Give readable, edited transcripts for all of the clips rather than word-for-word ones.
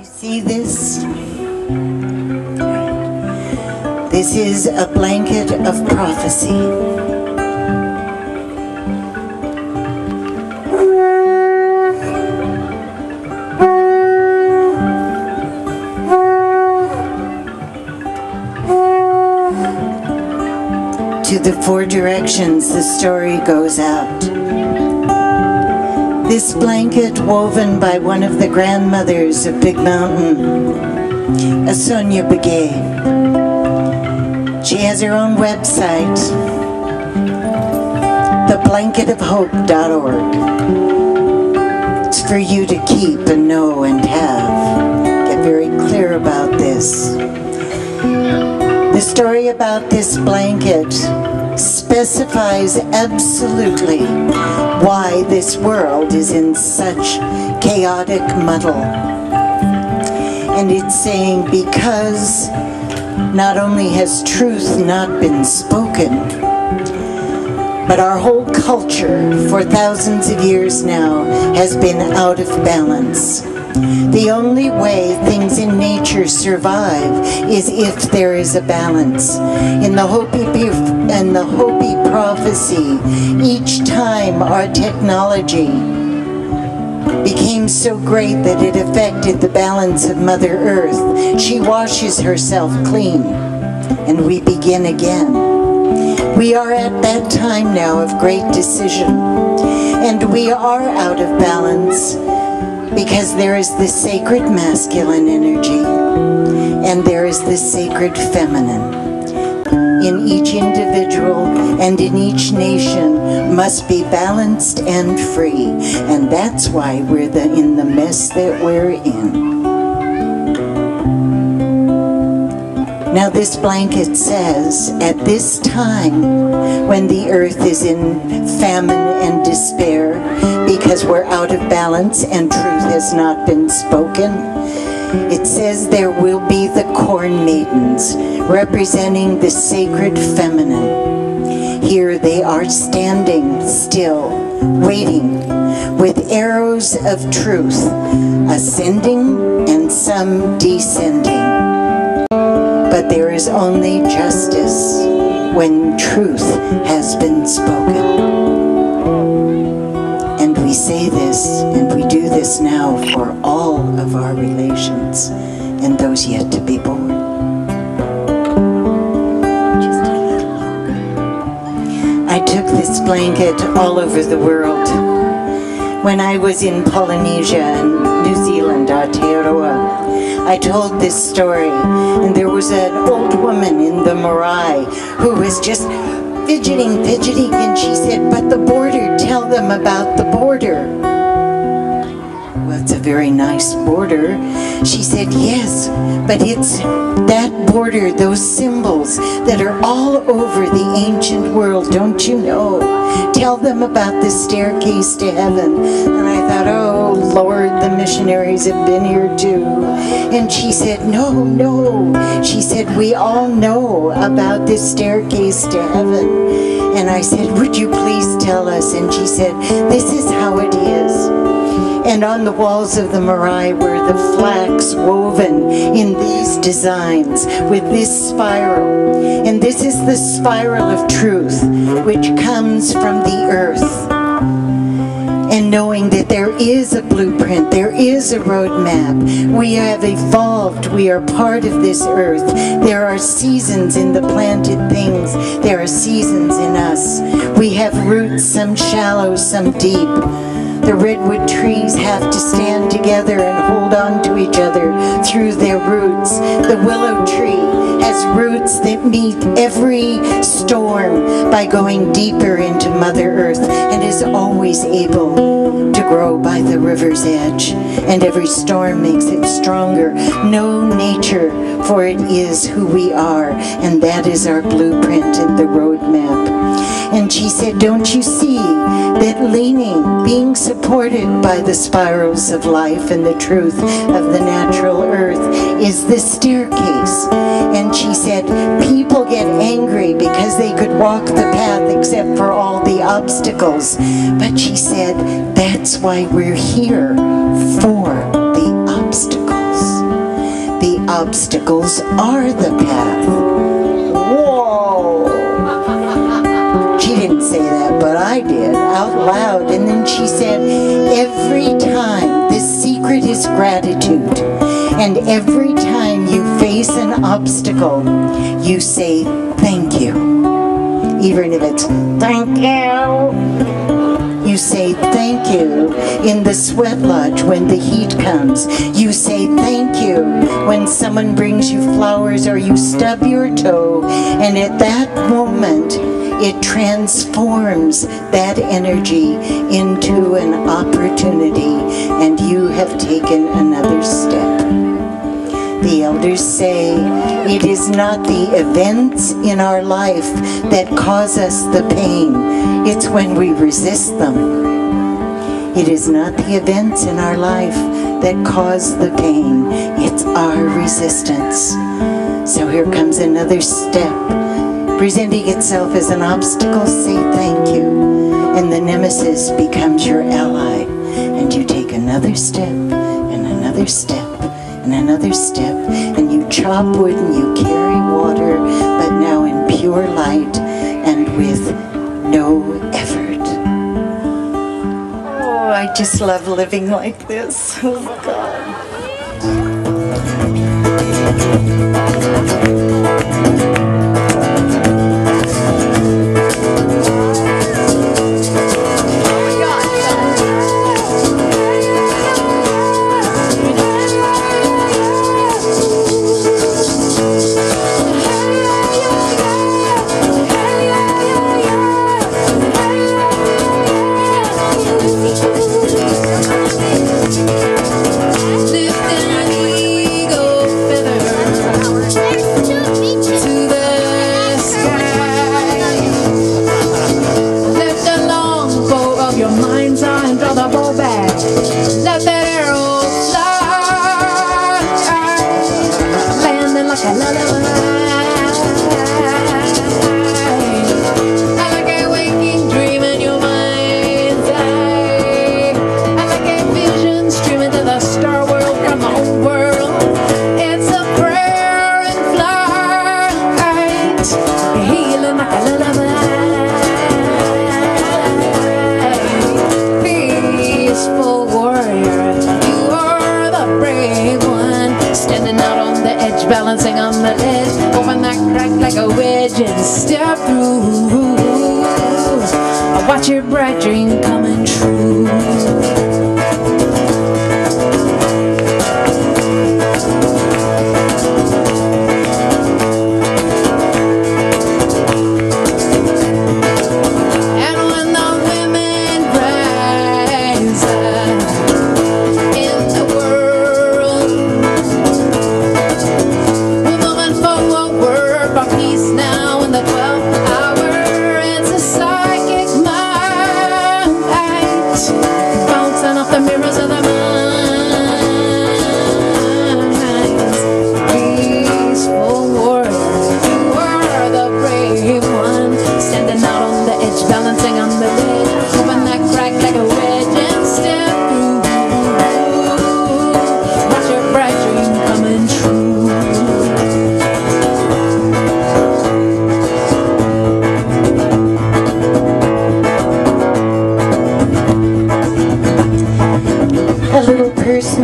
you see this? This is a blanket of prophecy. To the four directions the story goes out. This blanket, woven by one of the grandmothers of Big Mountain, a Sonia Begay. She has her own website, theblanketofhope.org. It's for you to keep and know and have. Get very clear about this. The story about this blanket specifies absolutely why this world is in such chaotic muddle. And it's saying because not only has truth not been spoken, but our whole culture for thousands of years now has been out of balance. The only way things in nature survive is if there is a balance. In the Hopi prophecy, each time our technology became so great that it affected the balance of Mother Earth, she washes herself clean, and we begin again. We are at that time now of great decision, and we are out of balance because there is the sacred masculine energy and there is the sacred feminine. In each individual and in each nation must be balanced and free, and that's why we're in the mess that we're in. Now this blanket says, at this time when the earth is in famine and despair because we're out of balance and truth has not been spoken, it says there will be the corn maidens representing the sacred feminine. Here they are standing still, waiting with arrows of truth, ascending and some descending. But there is only justice when truth has been spoken. And we say this, and we do this now for all of our relations and those yet to be born. Just a little longer. I took this blanket all over the world. When I was in Polynesia and New Zealand, Aotearoa, I told this story, and there was an old woman in the marae who was just fidgeting, and she said, but the border, tell them about the border. Well, it's a very nice border. She said, yes, but it's that border, those symbols that are all over the ancient world, don't you know? Tell them about the staircase to heaven. And I thought, oh Lord, the missionaries have been here too. And she said, no. She said, we all know about this staircase to heaven. And I said, would you please tell us? And she said, this is how it is. And on the walls of the marae were the flax woven in these designs with this spiral. And this is the spiral of truth, which comes from the earth. And knowing that there is a blueprint, there is a roadmap. We have evolved, we are part of this earth. There are seasons in the planted things, there are seasons in us. We have roots, some shallow, some deep. The redwood trees have to stand together and hold on to each other through their roots. The willow tree has roots that meet every storm by going deeper into Mother Earth and is always able to grow by the river's edge. And every storm makes it stronger. Know nature, for it is who we are, and that is our blueprint and the roadmap. And she said, don't you see that leaning, being supported by the spirals of life and the truth of the natural earth is the staircase? And she said, people get angry because they could walk the path except for all the obstacles. But she said, that's why we're here, for the obstacles. obstacles are the path. Whoa! She didn't say that, but I did, out loud. And then she said, every time, the secret is gratitude. And every time you face an obstacle, you say, thank you. Even if it's, thank you. You say thank you in the sweat lodge when the heat comes. You say thank you when someone brings you flowers or you stub your toe. And at that moment, it transforms that energy into an opportunity, and you have taken another step. The elders say it is not the events in our life that cause us the pain. It's when we resist them. It is not the events in our life that cause the pain. It's our resistance. So here comes another step. Presenting itself as an obstacle, say thank you. And the nemesis becomes your ally. And you take another step, and another step, and another step. And you chop wood and you carry water, but now in pure light and with no effort. Oh, I just love living like this. Oh, God. Balancing on the edge, open that crack like a wedge and step through. I watch your bright dream coming true.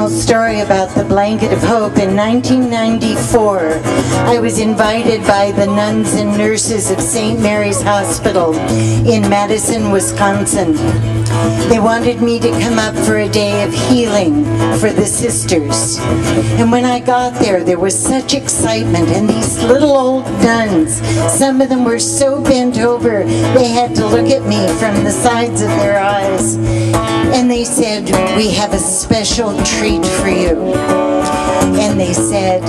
Story about the blanket of hope. In 1994, I was invited by the nuns and nurses of St. Mary's Hospital in Madison, Wisconsin. They wanted me to come up for a day of healing for the sisters. And when I got there was such excitement, and these little old nuns, some of them were so bent over, they had to look at me from the sides of their eyes. And they said, we have a special treat for you. And they said,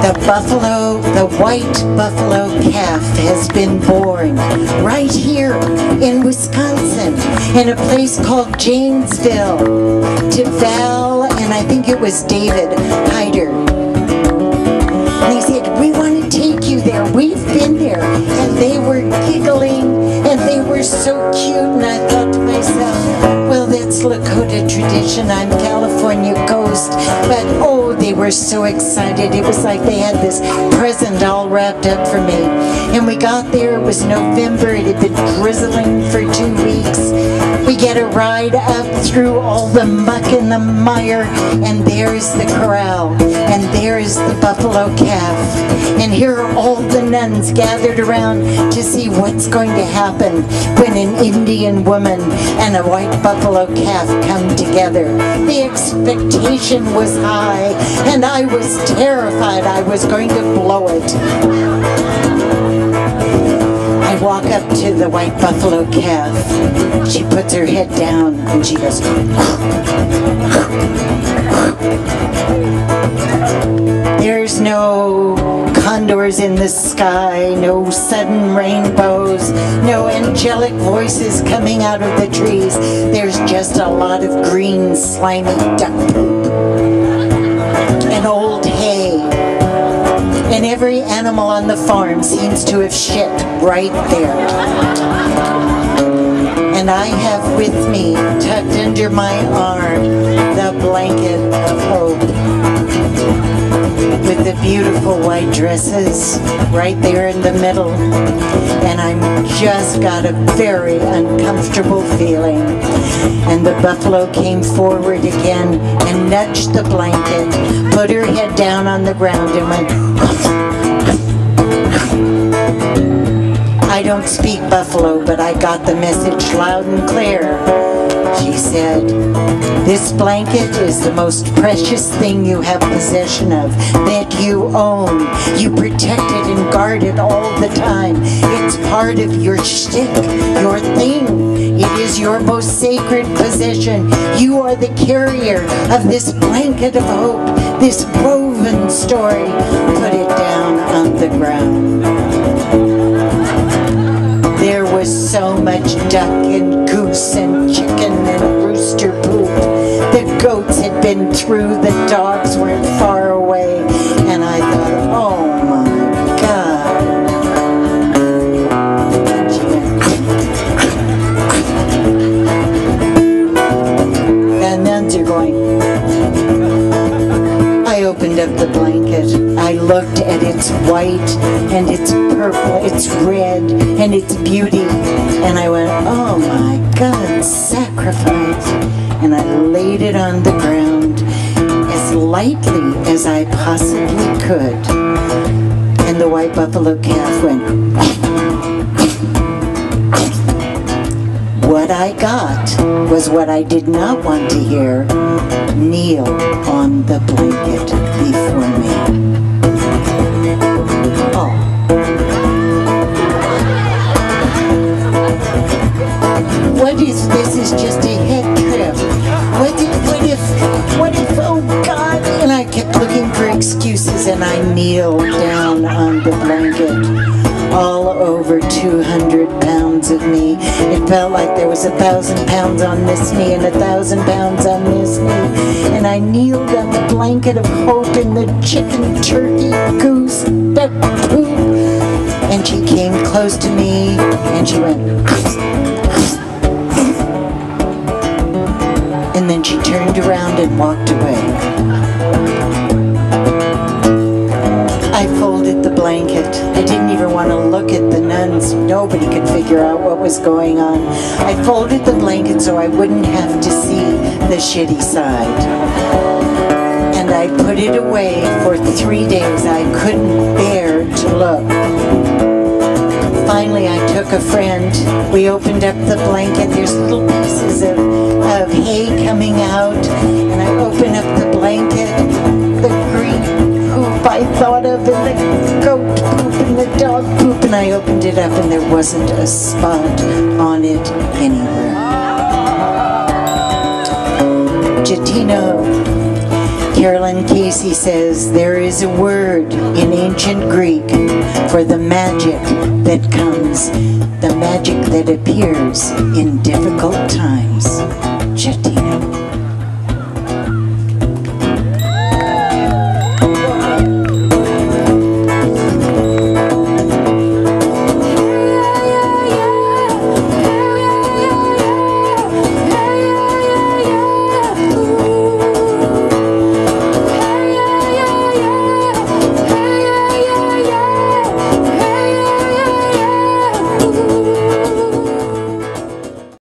the white buffalo calf has been born right here in Wisconsin, in a place called Janesville, to Val, and I think it was David Hyder. And they said, we want to take you there. We've been there. And they were giggling, and they were so cute, and I thought to myself, well, that's Lakota tradition on California coast, but oh, Oh, they were so excited. It was like they had this present all wrapped up for me. And we got there, it was November, it had been drizzling for 2 weeks. We get a ride up through all the muck and the mire, and there's the corral, and there's the buffalo calf. And here are all the nuns gathered around to see what's going to happen when an Indian woman and a white buffalo calf come together. The expectation was high, and I was terrified I was going to blow it. I walk up to the white buffalo calf. She puts her head down and she goes, there's no condors in the sky, no sudden rainbows, no angelic voices coming out of the trees. There's just a lot of green, slimy duck poop and old hay. And every animal on the farm seems to have shit right there. And I have with me, tucked under my arm, the blanket of hope, with the beautiful white dresses right there in the middle. And I'm just got a very uncomfortable feeling. And the buffalo came forward again and nudged the blanket, put her head down on the ground and went, I don't speak buffalo, but I got the message loud and clear. She said, this blanket is the most precious thing you have possession of, that you own. You protect it and guard it all the time. It's part of your shtick, your thing. It is your most sacred possession. You are the carrier of this blanket of hope, this woven story. Put it down on the ground. There was so much duck and goose and chicken and rooster poop. The goats had been through, the dogs weren't far away, and I thought, oh my God. And she went, the nuns are going. I opened up the blanket. I looked at its white and its purple, its red and its beauty, and I went, oh my God, sacrifice. And I laid it on the ground as lightly as I possibly could. And the white buffalo calf went. What I got was what I did not want to hear. Kneel on the blanket before me. Oh. What if this is just a head trip? What if, oh God, and I kept looking for excuses and I kneeled down on the blanket. All over 200 pounds of me. It felt like there was 1,000 pounds on this knee and 1,000 pounds on this knee. And I kneeled on the blanket of hope in the chicken, turkey, goose, duck, poop. And she came close to me and she went, and then she turned around and walked away. I folded the blanket. I didn't even want to look at the nuns. Nobody could figure out what was going on. I folded the blanket so I wouldn't have to see the shitty side. And I put it away for 3 days. I couldn't bear to look. Finally, I took a friend. We opened up the blanket. There's little pieces of hay coming out. And I opened up the blanket. The green poop I thought of, and the goat poop and the dog poop. And I opened it up and there wasn't a spot on it anywhere. Jatino. Carolyn Casey says, there is a word in ancient Greek for the magic that comes, the magic that appears in difficult times. Jatino.